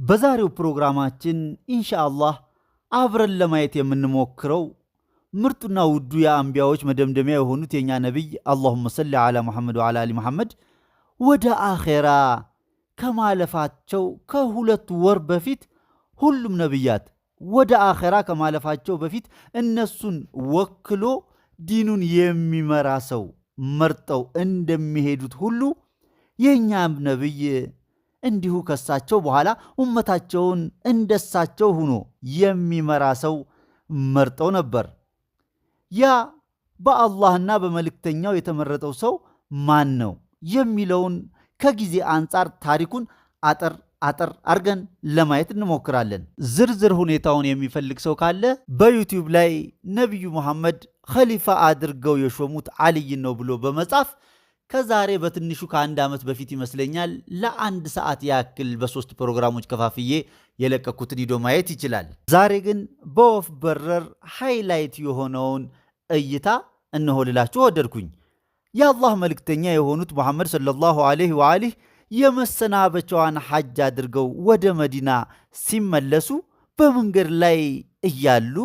በዛሬው ፕሮግራማችን ኢንሻአላህ አብረን ለማየት የምንሞክረው ምርጡና ውዱ የአንቢያዎች መደምደሚያ የሆኑት የኛ ነብይ አላሁመ ሰሊ ዐላ ሙሐመድ ወዐላ አሊ ሙሐመድ ወደ አኼራ ከማለፋቸው ከሁለት ወር በፊት ሁሉም ነብያት ወደ አኼራ ከማለፋቸው በፊት እነሱን ወክሎ ዲኑን የሚመራ ሰው መርጠው እንደሚሄዱት ሁሉ የኛም ነብይ እንዲሁ ከሳቸው በኋላ ኡመታቸውን እንደሳቸው ሆኖ የሚመራ ሰው መርጠው ነበር። ያ በአላህና በመልእክተኛው የተመረጠው ሰው ማን ነው የሚለውን ከጊዜ አንጻር ታሪኩን አጠር አርገን ለማየት እንሞክራለን። ዝርዝር ሁኔታውን የሚፈልግ ሰው ካለ በዩቲዩብ ላይ ነብዩ መሐመድ ኸሊፋ አድርገው የሾሙት አልይን ነው ብሎ በመጻፍ ከዛሬ በትንሹ ከአንድ ዓመት በፊት ይመስለኛል ለአንድ ሰዓት ያክል በሶስት ፕሮግራሞች ከፋፍዬ የለቀኩትን ሂዶ ማየት ይችላል። ዛሬ ግን በወፍ በረር ሃይላይት የሆነውን እይታ እነሆ ልላችሁ ወደድኩኝ። የአላህ መልእክተኛ የሆኑት ሙሐመድ ሰለላሁ ዐለይሂ ወአሊህ የመሰናበቻዋን ሐጅ አድርገው ወደ መዲና ሲመለሱ በመንገድ ላይ እያሉ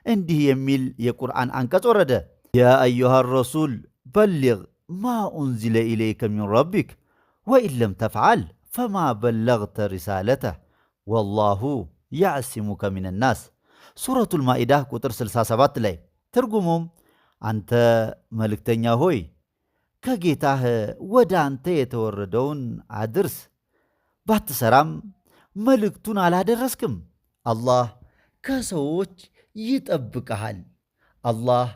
እንዲህ የሚል የቁርአን አንቀጽ ወረደ። ያ አዩሃ ረሱል በሊግ ማ ኡንዚለ ኢለይከ ሚን ረቢክ ወኢን ለም ተፍዓል ፈማ በለግተ ሪሳለተህ ወላሁ ያዕሲሙከ ሚን ናስ። ሱረቱል ማኢዳ ቁጥር 67 ላይ ትርጉሙም አንተ መልእክተኛ ሆይ ከጌታህ ወደ አንተ የተወረደውን አድርስ፣ ባትሰራም መልእክቱን አላደረስክም፣ አላህ ከሰዎች ይጠብቀሃል፣ አላህ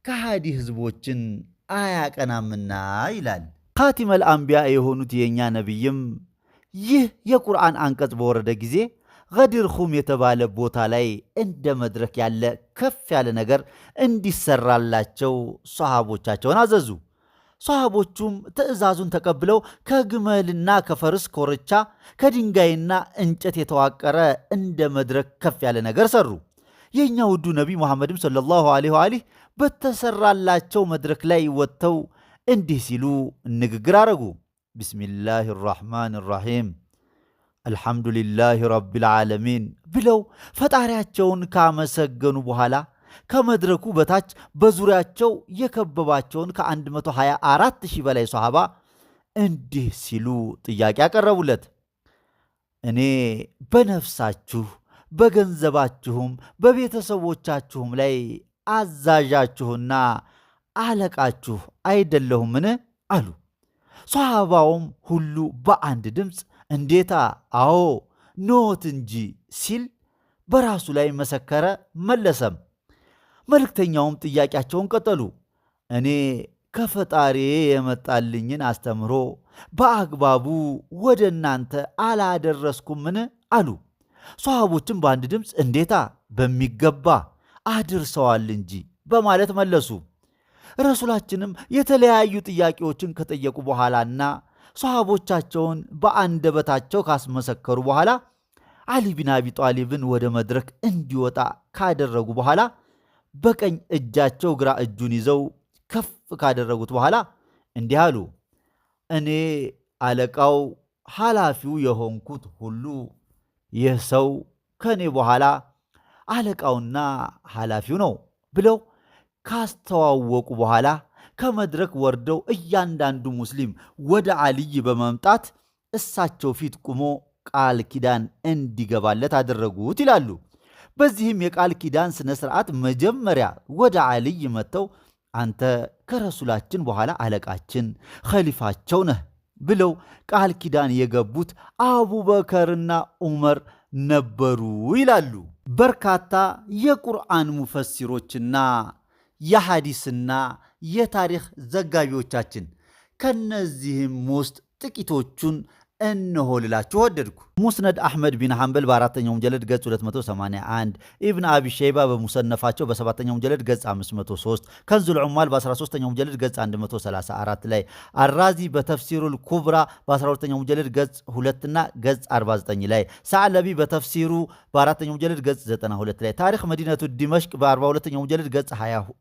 ከሃዲ ህዝቦችን አያቀናምና ይላል። ኻቲመል አንቢያ የሆኑት የኛ ነብይም ይህ የቁርአን አንቀጽ በወረደ ጊዜ ገዲር ኹም የተባለ ቦታ ላይ እንደ መድረክ ያለ ከፍ ያለ ነገር እንዲሰራላቸው ሷሃቦቻቸውን አዘዙ። ሷሃቦቹም ትዕዛዙን ተቀብለው ከግመልና ከፈርስ ኮርቻ ከድንጋይና እንጨት የተዋቀረ እንደ መድረክ ከፍ ያለ ነገር ሰሩ። የኛ ውዱ ነቢይ ሙሐመድም ሰለላሁ ዐለይሂ ወአሊህ በተሰራላቸው መድረክ ላይ ወጥተው እንዲህ ሲሉ ንግግር አረጉ። ቢስሚላሂ ራሕማን ራሒም አልሐምዱሊላሂ ረቢል ዓለሚን ብለው ፈጣሪያቸውን ካመሰገኑ በኋላ ከመድረኩ በታች በዙሪያቸው የከበባቸውን ከ124 ሺህ በላይ ሷሃባ እንዲህ ሲሉ ጥያቄ ያቀረቡለት። እኔ በነፍሳችሁ በገንዘባችሁም በቤተሰቦቻችሁም ላይ አዛዣችሁና አለቃችሁ አይደለሁምን አሉ። ሷሃባውም ሁሉ በአንድ ድምፅ እንዴታ አዎ ኖት እንጂ ሲል በራሱ ላይ መሰከረ፣ መለሰም። መልእክተኛውም ጥያቄያቸውን ቀጠሉ። እኔ ከፈጣሪ የመጣልኝን አስተምሮ በአግባቡ ወደ እናንተ አላደረስኩምን አሉ። ሷሃቦችም በአንድ ድምፅ እንዴታ በሚገባ አድርሰዋል እንጂ በማለት መለሱ። ረሱላችንም የተለያዩ ጥያቄዎችን ከጠየቁ በኋላና ሷሃቦቻቸውን በአንደበታቸው ካስመሰከሩ በኋላ አሊ ቢን አቢ ጣሊብን ወደ መድረክ እንዲወጣ ካደረጉ በኋላ በቀኝ እጃቸው ግራ እጁን ይዘው ከፍ ካደረጉት በኋላ እንዲህ አሉ። እኔ አለቃው ኃላፊው የሆንኩት ሁሉ ይህ ሰው ከኔ በኋላ አለቃውና ኃላፊው ነው ብለው ካስተዋወቁ በኋላ ከመድረክ ወርደው እያንዳንዱ ሙስሊም ወደ አልይ በመምጣት እሳቸው ፊት ቁሞ ቃል ኪዳን እንዲገባለት አደረጉት ይላሉ። በዚህም የቃል ኪዳን ስነ ስርዓት መጀመሪያ ወደ አልይ መጥተው አንተ ከረሱላችን በኋላ አለቃችን ኸሊፋቸው ነህ ብለው ቃል ኪዳን የገቡት አቡበከርና ዑመር ነበሩ ይላሉ። በርካታ የቁርአን ሙፈሲሮችና የሐዲስና የታሪክ ዘጋቢዎቻችን ከነዚህም ውስጥ ጥቂቶቹን እነሆ ልላችሁ ወደድኩ። ሙስነድ አሕመድ ቢን ሐንበል በአራተኛው ሙጀለድ ገጽ 281፣ ኢብን አቢ ሸይባ በሙሰነፋቸው በሰባተኛው ሙጀለድ ገጽ 503፣ ከንዙል ዑማል በ13ኛው ሙጀለድ ገጽ 134 ላይ፣ አራዚ በተፍሲሩል ኩብራ በ12ኛው ሙጀለድ ገጽ 2ና ገጽ 49 ላይ፣ ሰዕለቢ በተፍሲሩ በአራተኛው ሙጀለድ ገጽ 92 ላይ፣ ታሪክ መዲነቱ ዲመሽቅ በ42ኛው ሙጀለድ ገጽ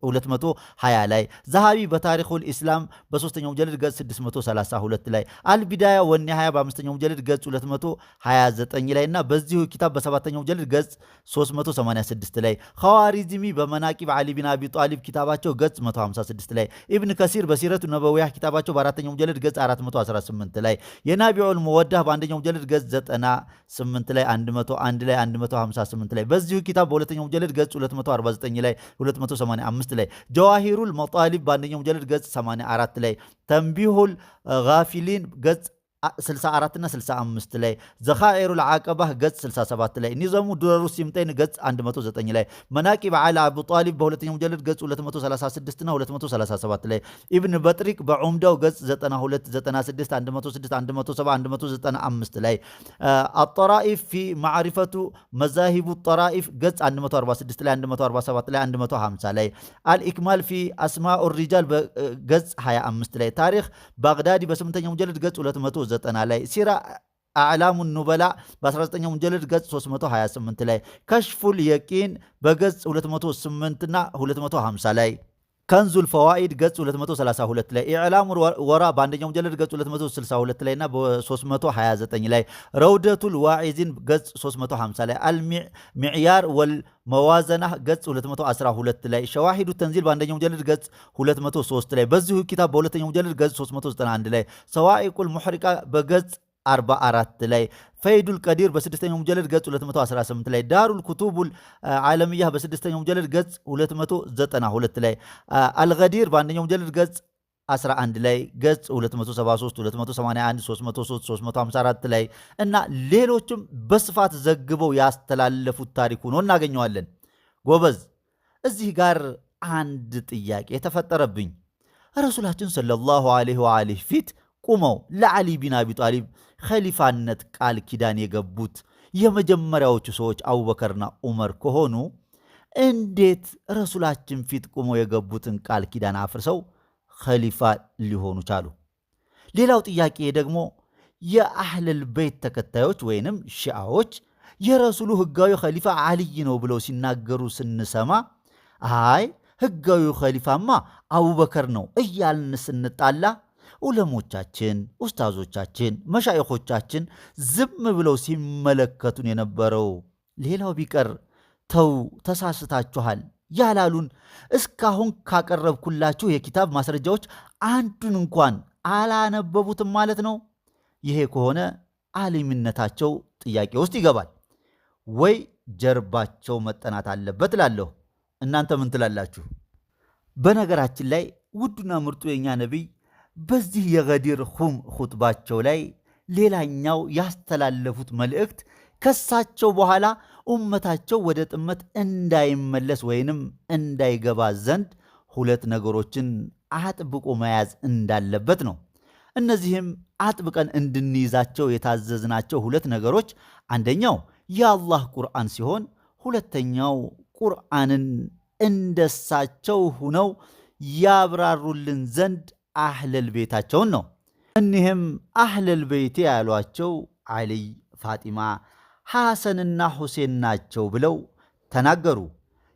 220 ላይ፣ ዘሃቢ በታሪኩል ኢስላም በ3ኛው ሙጀለድ ገጽ 632 ላይ፣ አልቢዳያ ወኒሃያ በ5ኛው ሙጀለድ ገጽ 220 29 ላይ እና በዚሁ ኪታብ በሰባተኛው ጀልድ ገጽ 386 ላይ ኸዋሪዝሚ በመናቂብ ዓሊ ቢን አቢ ጣሊብ ኪታባቸው ገጽ 156 ላይ ኢብን ከሲር በሲረቱ ነበዊያ ኪታባቸው በአራተኛው ጀልድ ገጽ 418 ላይ የናቢዑል ሙወዳህ በአንደኛው ጀልድ ገጽ 98 ላይ 101 ላይ 158 ላይ በዚሁ ኪታብ በሁለተኛው ጀልድ ገጽ 249 ላይ 285 ላይ ጀዋሂሩል መጣሊብ በአንደኛው ጀልድ ገጽ 84 ላይ ተንቢሁል ጋፊሊን ገጽ 64 እና 65 ላይ ዘኻኢሩል ዓቀባህ ገጽ 67 ላይ ኒዘሙ ዱረሩ ሲምጠይን ገጽ 109 ላይ መናቂብ ዓሊ አቡ ጣሊብ በሁለተኛው ጀልድ ገጽ 236 እና 237 ላይ ኢብን በጥሪቅ በዑምዳው ገጽ 92 96 106 170 195 ላይ አጠራኢፍ ፊ ማዕሪፈቱ መዛሂቡ ጠራኢፍ ገጽ 146 ላይ 147 ላይ 150 ላይ አልኢክማል ፊ አስማኡ ሪጃል ገጽ 25 ላይ ታሪክ ባግዳዲ በስምንተኛው ጀልድ ገጽ 290 ላይ ሲራ አዕላሙ ኑበላ በ19ኛው ጀልድ ገጽ 328 ላይ ከሽፉል የቂን በገጽ 208 እና 250 ላይ ከንዙል ፈዋኢድ ገጽ 232 ላይ ኢዕላሙ ወራ በአንደኛው ጀልድ ገጽ 262 ላይ እና በ329 ላይ ረውደቱል ዋዒዚን ገጽ 350 ላይ አልሚዕያር ወልመዋዘና ገጽ 212 ላይ ሸዋሂዱ ተንዚል በአንደኛው ጀልድ ገጽ 203 ላይ በዚሁ ኪታብ በሁለተኛው ጀልድ ገጽ 391 ላይ ሰዋኢቁል ሙሕሪቃ በገጽ 44 ላይ ፈይዱል ቀዲር በስድስተኛው ሙጀለድ ገጽ 218 ላይ ዳሩል ኩቱቡል ዓለሚያ በስድስተኛው ሙጀለድ ገጽ 292 ላይ አልገዲር በአንደኛው ሙጀለድ ገጽ 11 ላይ ገጽ 273 281 303 354 ላይ እና ሌሎችም በስፋት ዘግበው ያስተላለፉት ታሪክ ሆኖ እናገኘዋለን። ጎበዝ እዚህ ጋር አንድ ጥያቄ የተፈጠረብኝ ረሱላችን ሰለላሁ ዐለይሂ ወአሊህ ፊት ቁመው ለዓሊ ቢን አቢ ጣሊብ ኸሊፋነት ቃል ኪዳን የገቡት የመጀመሪያዎቹ ሰዎች አቡበከርና ዑመር ከሆኑ እንዴት ረሱላችን ፊት ቁመው የገቡትን ቃል ኪዳን አፍርሰው ኸሊፋ ሊሆኑ ቻሉ? ሌላው ጥያቄ ደግሞ የአህለል ቤት ተከታዮች ወይንም ሺዓዎች የረሱሉ ህጋዊ ኸሊፋ ዓልይ ነው ብለው ሲናገሩ ስንሰማ አይ ህጋዊ ኸሊፋማ አቡበከር ነው እያልን ስንጣላ ዑለሞቻችን፣ ኡስታዞቻችን፣ መሻይኾቻችን ዝም ብለው ሲመለከቱን የነበረው ሌላው ቢቀር ተው ተሳስታችኋል ያላሉን እስካሁን ካቀረብኩላችሁ የኪታብ ማስረጃዎች አንዱን እንኳን አላነበቡትም ማለት ነው። ይሄ ከሆነ ዓሊምነታቸው ጥያቄ ውስጥ ይገባል ወይ ጀርባቸው መጠናት አለበት እላለሁ። እናንተ ምን ትላላችሁ? በነገራችን ላይ ውዱና ምርጡ የኛ ነቢይ በዚህ የገዲር ኹም ኹጥባቸው ላይ ሌላኛው ያስተላለፉት መልእክት ከሳቸው በኋላ ኡመታቸው ወደ ጥመት እንዳይመለስ ወይንም እንዳይገባ ዘንድ ሁለት ነገሮችን አጥብቆ መያዝ እንዳለበት ነው። እነዚህም አጥብቀን እንድንይዛቸው የታዘዝናቸው ሁለት ነገሮች አንደኛው የአላህ ቁርአን ሲሆን ሁለተኛው ቁርአንን እንደሳቸው ሁነው ያብራሩልን ዘንድ አህለል ቤታቸውን ነው። እኒህም አህለል ቤቴ ያሏቸው ዓሊይ፣ ፋጢማ፣ ሐሰንና ሁሴን ናቸው ብለው ተናገሩ።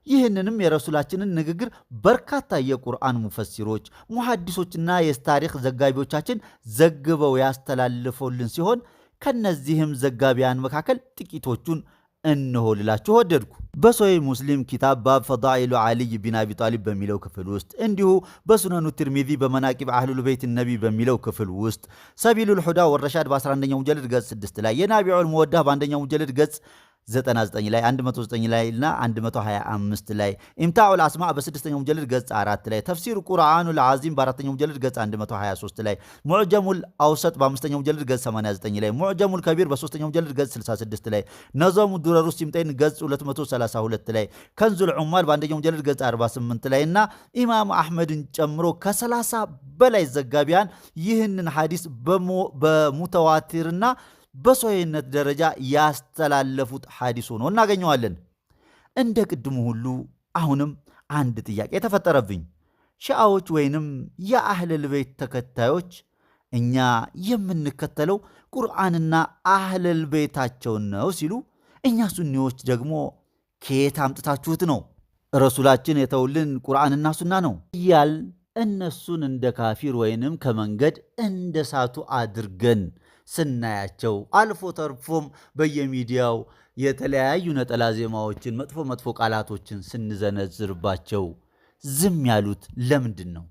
ይህንንም የረሱላችንን ንግግር በርካታ የቁርአን ሙፈሲሮች፣ ሙሐዲሶችና የታሪክ ዘጋቢዎቻችን ዘግበው ያስተላልፉልን ሲሆን ከነዚህም ዘጋቢያን መካከል ጥቂቶቹን እነሆ ልላችሁ ወደድኩ። በሶሒህ ሙስሊም ኪታብ ባብ ፈዳኢሉ ዓሊይ ቢን አቢ ጣሊብ በሚለው ክፍል ውስጥ እንዲሁ በሱነኑ ትርሚዚ በመናቂብ አህሉል ቤት ነቢ በሚለው ክፍል ውስጥ ሰቢሉል ሁዳ ወረሻድ በ11ኛው ሙጀለድ ገጽ 6 ላይ የናቢዑል ሙወዳህ በአንደኛው ሙጀለድ ገጽ 99 ላይ 109 ላይ እና 125 ላይ ኢምታዑል አስማዕ በስድስተኛው ሙጀለድ ገጽ 4 ላይ ተፍሲር ቁርአኑል ዓዚም በአራተኛው ሙጀለድ ገጽ 123 ላይ ሙዕጀሙል አውሰጥ በአምስተኛው ሙጀለድ ገጽ 89 ላይ ሙዕጀሙል ከቢር በሶስተኛው ሙጀለድ ገጽ 66 ላይ ነዘሙ ዱረሩ ሲምጠይን ገጽ 232 ላይ ከንዙል ዑማል በአንደኛው ሙጀለድ ገጽ 48 ላይ እና ኢማም አሕመድን ጨምሮ ከ30 በላይ ዘጋቢያን ይህንን ሐዲስ በሙተዋቲርና በሶሒህነት ደረጃ ያስተላለፉት ሐዲስ ሆኖ እናገኘዋለን። እንደ ቅድሙ ሁሉ አሁንም አንድ ጥያቄ ተፈጠረብኝ። ሺዓዎች ወይንም የአህለል ቤት ተከታዮች እኛ የምንከተለው ቁርአንና አህለል ቤታቸውን ነው ሲሉ፣ እኛ ሱኒዎች ደግሞ ከየት አምጥታችሁት ነው? ረሱላችን የተውልን ቁርአንና ሱና ነው እያል እነሱን እንደ ካፊር ወይንም ከመንገድ እንደ ሳቱ አድርገን ስናያቸው አልፎ ተርፎም በየሚዲያው የተለያዩ ነጠላ ዜማዎችን መጥፎ ቃላቶችን ስንዘነዝርባቸው ዝም ያሉት ለምንድን ነው?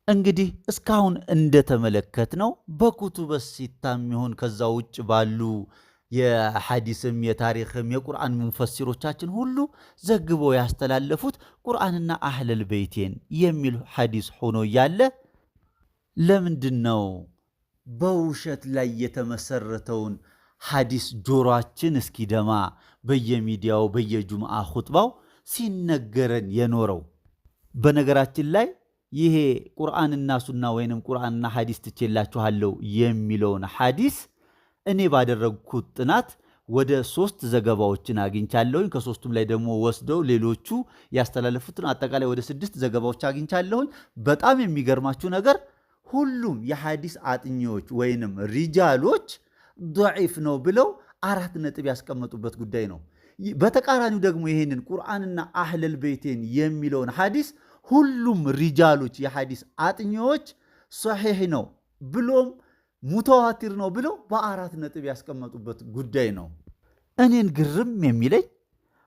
እንግዲህ እስካሁን እንደተመለከትነው በኩቱበ ሲታም ይሁን ከዛ ውጭ ባሉ የሐዲስም የታሪክም የቁርአን ሙፈሲሮቻችን ሁሉ ዘግበው ያስተላለፉት ቁርአንና አህለል በይቴን የሚል ሐዲስ ሆኖ እያለ ለምንድን ነው በውሸት ላይ የተመሰረተውን ሐዲስ ጆሮአችን እስኪደማ በየሚዲያው በየጁምዓ ኹጥባው ሲነገረን የኖረው? በነገራችን ላይ ይሄ ቁርአንና ሱና ወይንም ቁርአንና ሐዲስ ትቼላችኋለሁ የሚለውን ሐዲስ እኔ ባደረግኩት ጥናት ወደ 3 ዘገባዎችን አግኝቻለሁኝ። ከሶስቱም ላይ ደግሞ ወስደው ሌሎቹ ያስተላለፉትን አጠቃላይ ወደ 6 ዘገባዎች አግኝቻለሁኝ። በጣም የሚገርማችሁ ነገር ሁሉም የሐዲስ አጥኚዎች ወይንም ሪጃሎች ضعيف ነው ብለው 4 ነጥብ ያስቀመጡበት ጉዳይ ነው። በተቃራኒው ደግሞ ይሄንን ቁርአንና አህለል በይቴን የሚለውን ሐዲስ ሁሉም ሪጃሎች የሐዲስ አጥኚዎች ሶሒህ ነው ብሎም ሙተዋቲር ነው ብለው በ4 ነጥብ ያስቀመጡበት ጉዳይ ነው። እኔን ግርም የሚለኝ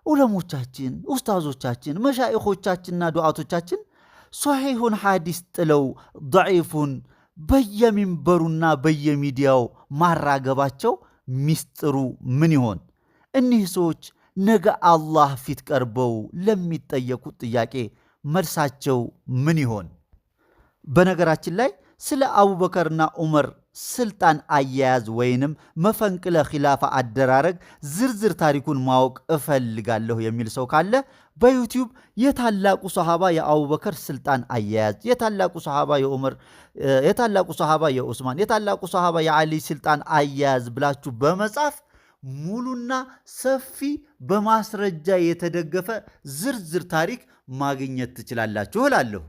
ዑለሞቻችን፣ ኡስታዞቻችን፣ መሻይኾቻችንና ዱዓቶቻችን ሶሒሁን ሐዲስ ጥለው ضعيፉን በየሚንበሩና በየሚዲያው ማራገባቸው ሚስጥሩ ምን ይሆን? እኒህ ሰዎች ነገ አላህ ፊት ቀርበው ለሚጠየቁት ጥያቄ መልሳቸው ምን ይሆን? በነገራችን ላይ ስለ አቡበከርና ዑመር ስልጣን አያያዝ ወይንም መፈንቅለ ኺላፋ አደራረግ ዝርዝር ታሪኩን ማወቅ እፈልጋለሁ የሚል ሰው ካለ በዩቲዩብ የታላቁ ሰሃባ የአቡበከር ስልጣን አያያዝ፣ የታላቁ ሰሃባ የዑመር፣ የታላቁ ሰሃባ የዑስማን፣ የታላቁ ሰሃባ የዓሊ ስልጣን አያያዝ ብላችሁ በመጻፍ ሙሉና ሰፊ በማስረጃ የተደገፈ ዝርዝር ታሪክ ማግኘት ትችላላችሁ እላለሁ።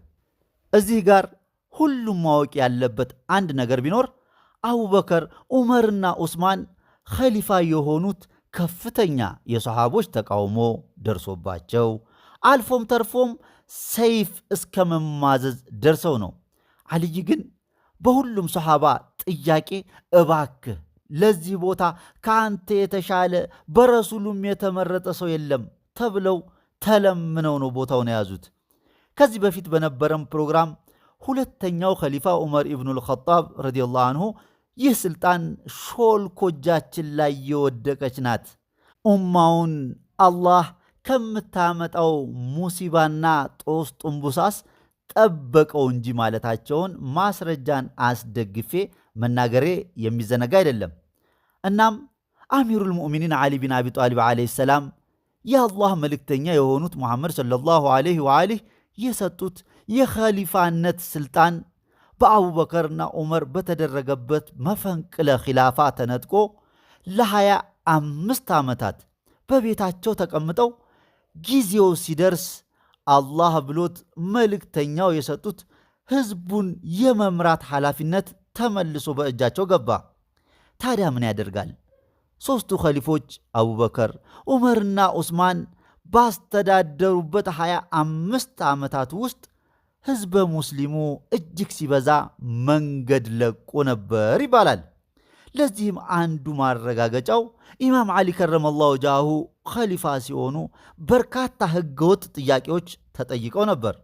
እዚህ ጋር ሁሉም ማወቅ ያለበት አንድ ነገር ቢኖር አቡበከር፣ ዑመርና ዑስማን ኸሊፋ የሆኑት ከፍተኛ የሰሃቦች ተቃውሞ ደርሶባቸው አልፎም ተርፎም ሰይፍ እስከ መማዘዝ ደርሰው ነው። አልይ ግን በሁሉም ሰሃባ ጥያቄ እባክህ ለዚህ ቦታ ከአንተ የተሻለ በረሱሉም የተመረጠ ሰው የለም ተብለው ተለምነው ነው ቦታውን የያዙት። ከዚህ በፊት በነበረም ፕሮግራም ሁለተኛው ኸሊፋ ዑመር ኢብኑል ኸጣብ ረዲየላሁ አንሁ ይህ ስልጣን ሾልኮ እጃችን ላይ የወደቀች ናት፣ ኡማውን አላህ ከምታመጣው ሙሲባና ጦስ ጥንቡሳስ ጠበቀው እንጂ ማለታቸውን ማስረጃን አስደግፌ መናገሬ የሚዘነጋ አይደለም። እናም አሚሩል ሙእሚኒን ዓሊ ቢን አቢ ጣሊብ ዓለይሂ ሰላም የአላህ መልእክተኛ የሆኑት ሙሐመድ ሰለላሁ ዐለይሂ ወአሊህ የሰጡት የኸሊፋነት ስልጣን በአቡበከርና ዑመር በተደረገበት መፈንቅለ ኺላፋ ተነጥቆ ለ25 ዓመታት በቤታቸው ተቀምጠው ጊዜው ሲደርስ አላህ ብሎት መልእክተኛው የሰጡት ህዝቡን የመምራት ኃላፊነት ተመልሶ በእጃቸው ገባ። ታዲያ ምን ያደርጋል? 3ቱ ኸሊፎች አቡበከር፣ ዑመርና ዑስማን ባስተዳደሩበት 25 ዓመታት ውስጥ ህዝበ ሙስሊሙ እጅግ ሲበዛ መንገድ ለቆ ነበር ይባላል። ለዚህም አንዱ ማረጋገጫው ኢማም ዓሊ ከረመላሁ ወጅሃሁ ኸሊፋ ሲሆኑ በርካታ ህገወጥ ጥያቄዎች ተጠይቀው ነበር።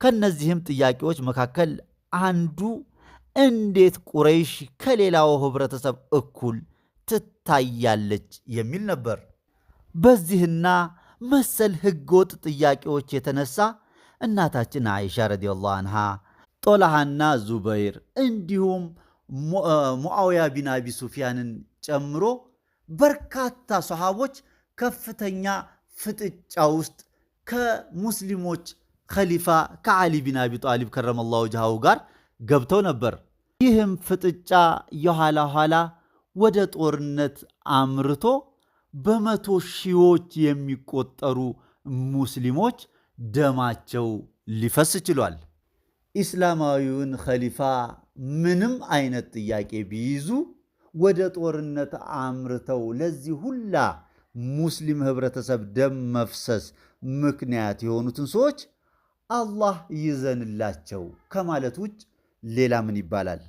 ከነዚህም ጥያቄዎች መካከል አንዱ እንዴት ቁረይሽ ከሌላው ህብረተሰብ እኩል ትታያለች የሚል ነበር። በዚህና መሰል ህገወጥ ጥያቄዎች የተነሳ እናታችን አይሻ ረዲየላሁ አንሃ፣ ጦልሃና ዙበይር እንዲሁም ሙዓውያ ቢን አቢ ሱፊያንን ጨምሮ በርካታ ሰሃቦች ከፍተኛ ፍጥጫ ውስጥ ከሙስሊሞች ኸሊፋ ከዓሊ ቢን አቢ ጣሊብ ከረመላሁ ወጅሃሁ ጋር ገብተው ነበር። ይህም ፍጥጫ የኋላ ኋላ ወደ ጦርነት አምርቶ በመቶ ሺዎች የሚቆጠሩ ሙስሊሞች ደማቸው ሊፈስ ችሏል። ኢስላማዊውን ኸሊፋ ምንም አይነት ጥያቄ ቢይዙ ወደ ጦርነት አምርተው ለዚህ ሁላ ሙስሊም ህብረተሰብ ደም መፍሰስ ምክንያት የሆኑትን ሰዎች አላህ ይዘንላቸው ከማለት ውጭ ሌላ ምን ይባላል?